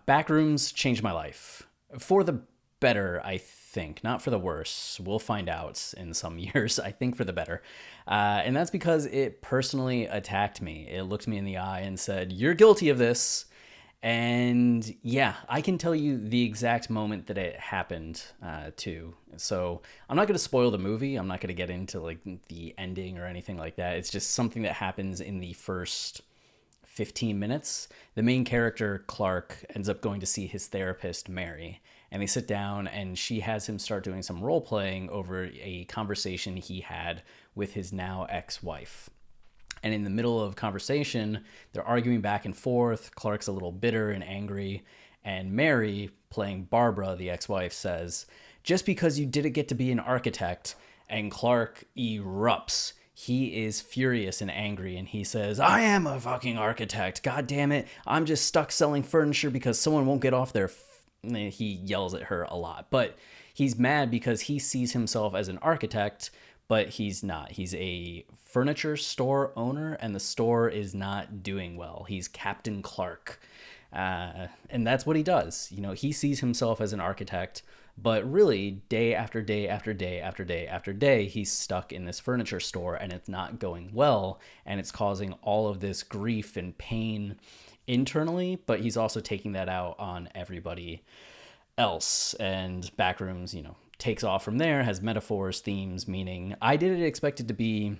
Backrooms changed my life for the better, I think, not for the worse. We'll find out in some years. I think for the better, and that's because it personally attacked me. It looked me in the eye and said, "You're guilty of this." And yeah, I can tell you the exact moment that it happened too. So I'm not going to spoil the movie. I'm not going to get into like the ending or anything like that. It's just something that happens in the first 15 minutes. The main character, Clark, ends up going to see his therapist, Mary, and they sit down and she has him start doing some role playing over a conversation he had with his now ex wife. And in the middle of conversation, they're arguing back and forth. Clark's a little bitter and angry. And Mary, playing Barbara, the ex wife, says, "Just because you didn't get to be an architect," and Clark erupts. He is furious and angry, and he says, "I am a fucking architect. God damn it. I'm just stuck selling furniture because someone won't get off their he yells at her a lot. But he's mad because he sees himself as an architect, but he's not. He's a furniture store owner, and the store is not doing well. He's Captain Clark. And that's what he does. You know, he sees himself as an architect, but really, day after day after day after day after day, he's stuck in this furniture store and it's not going well. And it's causing all of this grief and pain internally, but he's also taking that out on everybody else. And Backrooms, takes off from there, has metaphors, themes, meaning. I didn't expect it to be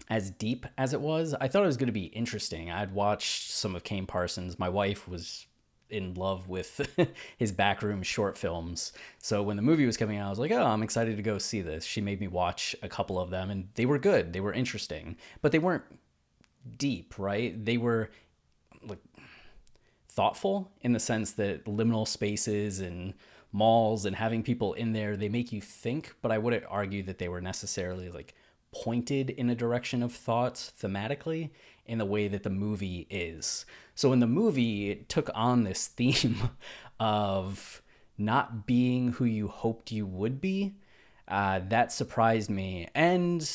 as deep as it was. I thought it was going to be interesting. I'd watched some of Kane Parsons. My wife was in love with his Backroom short films. So when the movie was coming out, I was like, oh, I'm excited to go see this. She made me watch a couple of them, and they were good. They were interesting, but they weren't deep, right? They were like thoughtful in the sense that liminal spaces and malls and having people in there, they make you think, but I wouldn't argue that they were necessarily like pointed in a direction of thought thematically in the way that the movie is. So in the movie, it took on this theme of not being who you hoped you would be. That surprised me and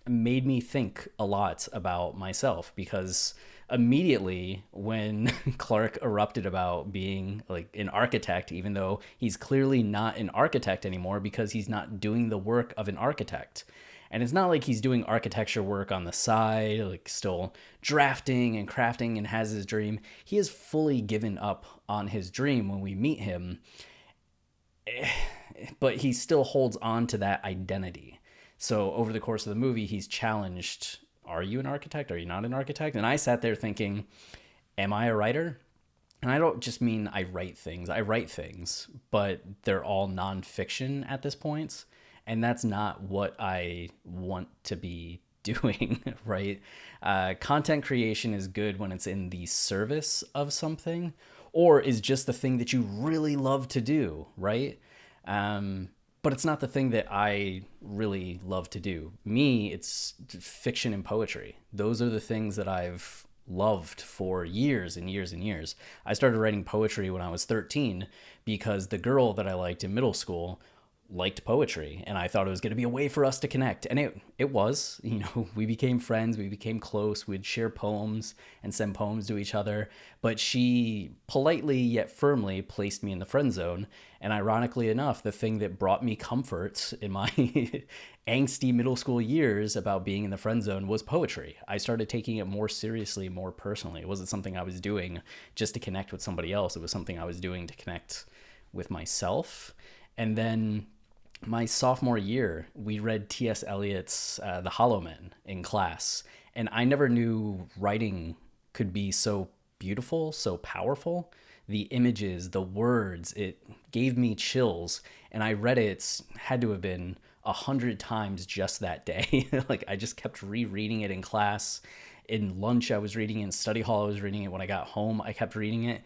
made me think a lot about myself, because immediately when Clark erupted about being like an architect, even though he's clearly not an architect anymore because he's not doing the work of an architect. And it's not like he's doing architecture work on the side, like still drafting and crafting and has his dream. He has fully given up on his dream when we meet him, but he still holds on to that identity. So over the course of the movie, he's challenged, are you an architect? Are you not an architect? And I sat there thinking, am I a writer? And I don't just mean I write things, but they're all nonfiction at this point. And that's not what I want to be doing, right? Content creation is good when it's in the service of something, or is just the thing that you really love to do, right? But it's not the thing that I really love to do. Me, it's fiction and poetry. Those are the things that I've loved for years and years and years. I started writing poetry when I was 13 because the girl that I liked in middle school liked poetry, and I thought it was going to be a way for us to connect, and it was. We became friends, we became close, we'd share poems and send poems to each other, but she politely yet firmly placed me in the friend zone. And ironically enough, the thing that brought me comfort in my angsty middle school years about being in the friend zone was poetry. I started taking it more seriously, more personally. It wasn't something I was doing just to connect with somebody else. It was something I was doing to connect with myself. And then my sophomore year, we read T.S. Eliot's The Hollow Men in class, and I never knew writing could be so beautiful, so powerful. The images, the words, it gave me chills, and I read it, had to have been 100 times just that day. Like, I just kept rereading it in class. In lunch, I was reading it. In study hall, I was reading it. When I got home, I kept reading it.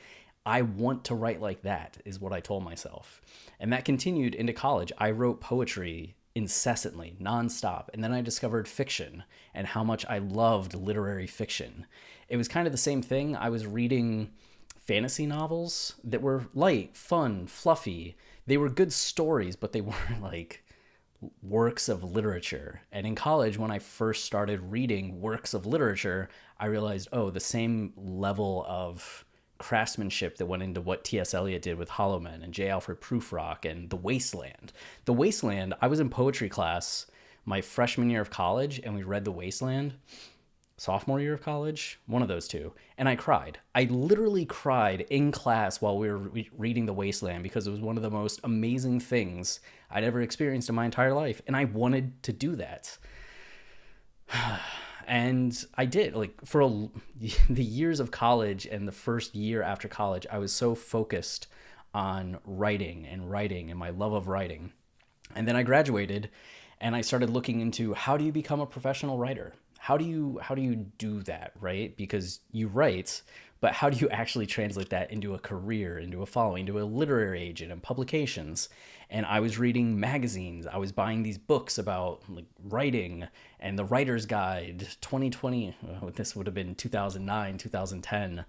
I want to write like that, is what I told myself. And that continued into college. I wrote poetry incessantly, nonstop. And then I discovered fiction and how much I loved literary fiction. It was kind of the same thing. I was reading fantasy novels that were light, fun, fluffy. They were good stories, but they weren't like works of literature. And in college, when I first started reading works of literature, I realized, oh, the same level of craftsmanship that went into what T.S. Eliot did with Hollow Men and J. Alfred Prufrock and The Wasteland. The Wasteland, I was in poetry class my freshman year of college, and we read The Wasteland. Sophomore year of college, one of those two. And I cried. I literally cried in class while we were reading The Wasteland because it was one of the most amazing things I'd ever experienced in my entire life. And I wanted to do that. And I did. Like, for the years of college and the first year after college, I was so focused on writing and my love of writing. And then I graduated and I started looking into, how do you become a professional writer? How do you do that, right? Because you write, but how do you actually translate that into a career, into a following, into a literary agent and publications? And I was reading magazines. I was buying these books about like writing and the Writer's Guide 2020. This would have been 2009, 2010.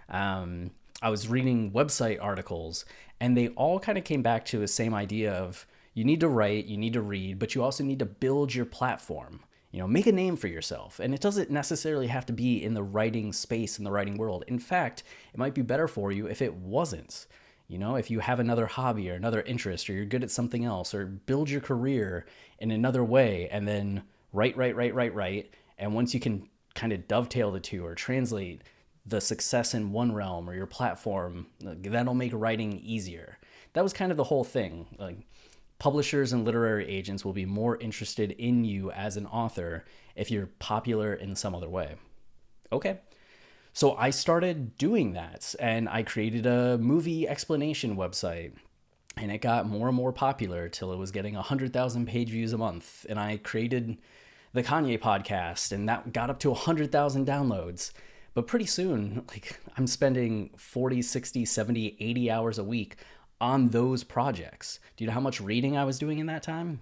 I was reading website articles, and they all kind of came back to the same idea of, you need to write, you need to read, but you also need to build your platform. Make a name for yourself. And it doesn't necessarily have to be in the writing space, in the writing world. In fact, it might be better for you if it wasn't. If you have another hobby or another interest, or you're good at something else, or build your career in another way, and then write. And once you can kind of dovetail the two or translate the success in one realm or your platform, that'll make writing easier. That was kind of the whole thing. Like, publishers and literary agents will be more interested in you as an author if you're popular in some other way. Okay. So I started doing that, and I created a movie explanation website, and it got more and more popular till it was getting 100,000 page views a month. And I created the Kanye podcast, and that got up to 100,000 downloads. But pretty soon, like, I'm spending 40, 60, 70, 80 hours a week on those projects. Do you know how much reading I was doing in that time?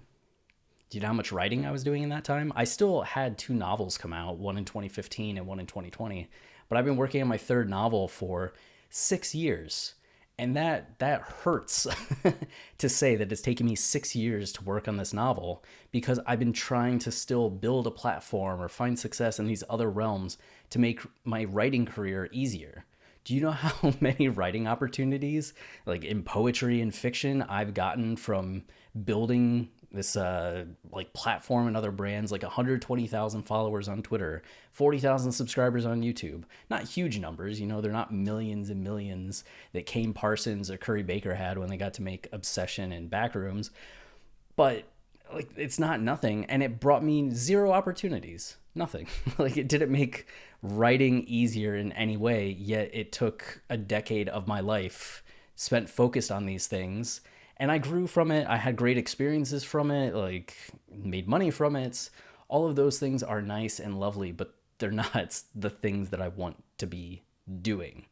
Do you know how much writing I was doing in that time? I still had 2 novels come out, one in 2015 and one in 2020, but I've been working on my 3rd novel for 6 years. And that hurts to say that it's taken me 6 years to work on this novel, because I've been trying to still build a platform or find success in these other realms to make my writing career easier. Do you know how many writing opportunities, like in poetry and fiction, I've gotten from building this platform and other brands? Like 120,000 followers on Twitter, 40,000 subscribers on YouTube. Not huge numbers, they're not millions and millions that Kane Parsons or Curry Baker had when they got to make Obsession and Backrooms. But like, it's not nothing, and it brought me 0 opportunities. Nothing. Like, it didn't make writing easier in any way, yet it took a decade of my life spent focused on these things, and I grew from it. I had great experiences from it, like made money from it. All of those things are nice and lovely, but they're not the things that I want to be doing.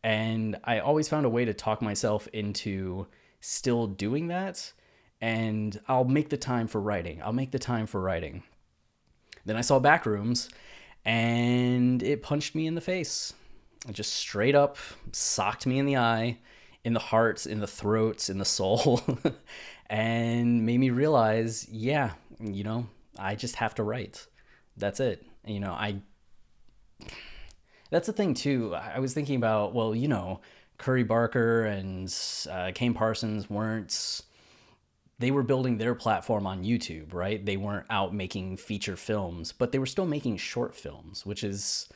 And I always found a way to talk myself into still doing that, and I'll make the time for writing. Then I saw Backrooms, and it punched me in the face. It just straight up socked me in the eye, in the heart, in the throat, in the soul, and made me realize, I just have to write. That's it. That's the thing too. I was thinking about, Curry Barker and Kane Parsons they were building their platform on YouTube, right? They weren't out making feature films, but they were still making short films, which is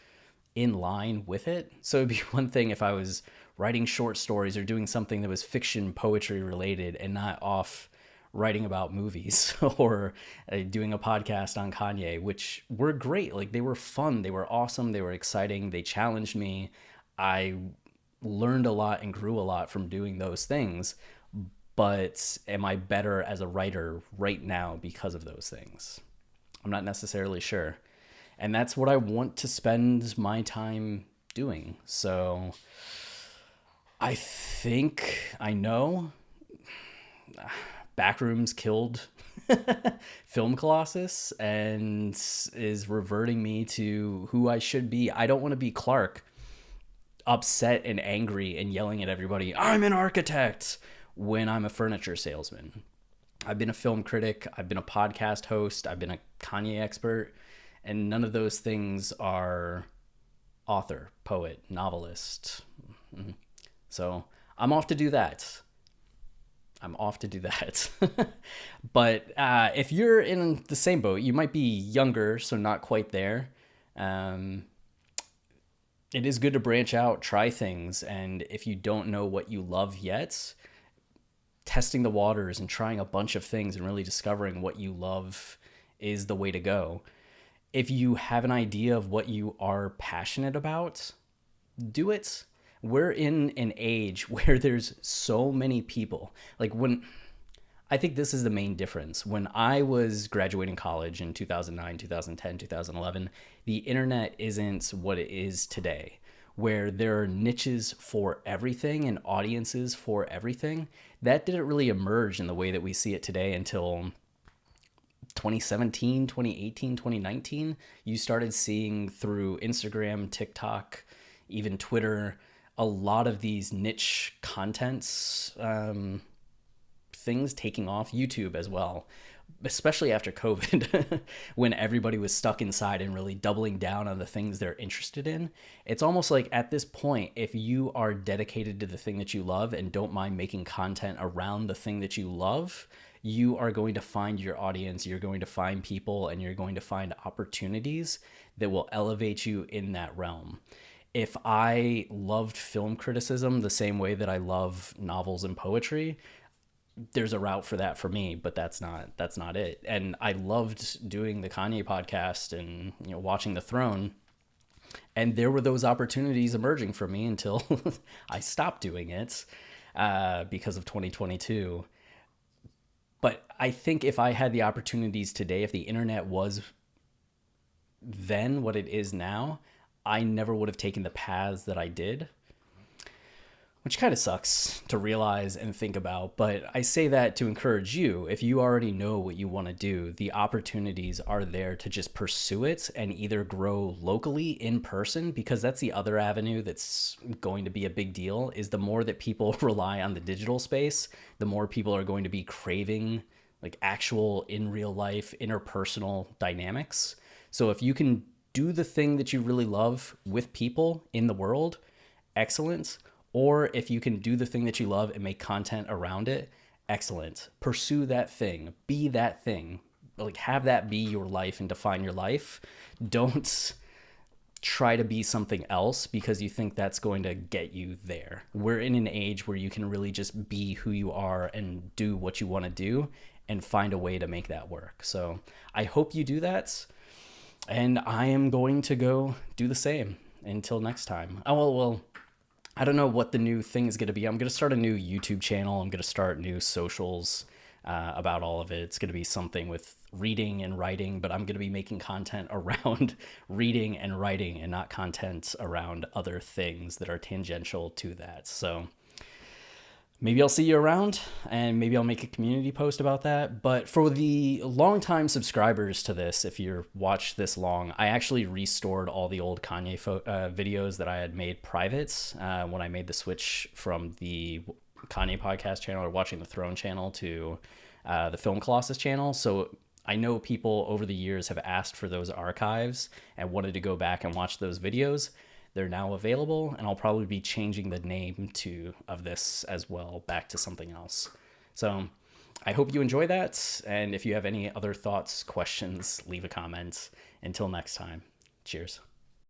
in line with it. So it'd be one thing if I was writing short stories or doing something that was fiction, poetry related, and not off writing about movies or doing a podcast on Kanye, which were great. Like, they were fun. They were awesome. They were exciting. They challenged me. I learned a lot and grew a lot from doing those things. But am I better as a writer right now because of those things? I'm not necessarily sure. And that's what I want to spend my time doing. So I think I know Backrooms killed Film Colossus and is reverting me to who I should be. I don't want to be Clark, upset and angry and yelling at everybody, "I'm an architect," when I'm a furniture salesman. I've been a film critic, I've been a podcast host, I've been a Kanye expert, and none of those things are author, poet, novelist, So I'm off to do that. I'm off to do that. But if you're in the same boat, you might be younger, so not quite there. Um, it is good to branch out, try things, and if you don't know what you love yet, testing the waters and trying a bunch of things and really discovering what you love is the way to go. If you have an idea of what you are passionate about, do it. We're in an age where there's so many people. Like when I think this is the main difference. When I was graduating college in 2009, 2010, 2011, the internet isn't what it is today, where there are niches for everything and audiences for everything. That didn't really emerge in the way that we see it today until 2017, 2018, 2019. You started seeing through Instagram, TikTok, even Twitter, a lot of these niche contents things taking off, YouTube as well, especially after COVID, when everybody was stuck inside and really doubling down on the things they're interested in. It's almost like at this point, if you are dedicated to the thing that you love and don't mind making content around the thing that you love, you are going to find your audience, you're going to find people, and you're going to find opportunities that will elevate you in that realm. If I loved film criticism the same way that I love novels and poetry, there's a route for that for me, but that's not it. And I loved doing the Kanye podcast and watching The Throne, and there were those opportunities emerging for me until I stopped doing it because of 2022. But I think if I had the opportunities today, if the internet was then what it is now, I never would have taken the paths that I did, which kind of sucks to realize and think about. But I say that to encourage you. If you already know what you want to do, the opportunities are there to just pursue it and either grow locally in person, because that's the other avenue that's going to be a big deal, is the more that people rely on the digital space, the more people are going to be craving like actual in real life interpersonal dynamics. So if you can do the thing that you really love with people in the world, excellent. Or if you can do the thing that you love and make content around it, excellent. Pursue that thing. Be that thing. Like, have that be your life and define your life. Don't try to be something else because you think that's going to get you there. We're in an age where you can really just be who you are and do what you want to do and find a way to make that work. So I hope you do that. And I am going to go do the same until next time. Oh, well, I don't know what the new thing is going to be. I'm going to start a new YouTube channel. I'm going to start new socials about all of it. It's going to be something with reading and writing, but I'm going to be making content around reading and writing and not content around other things that are tangential to that. So maybe I'll see you around, and maybe I'll make a community post about that. But for the longtime subscribers to this, if you're watched this long, I actually restored all the old Kanye videos that I had made privates when I made the switch from the Kanye podcast channel or Watching the Throne channel to the Film Colossus channel. So I know people over the years have asked for those archives and wanted to go back and watch those videos. They're now available, and I'll probably be changing the name of this as well back to something else. So I hope you enjoy that, and if you have any other thoughts, questions, leave a comment. Until next time, cheers.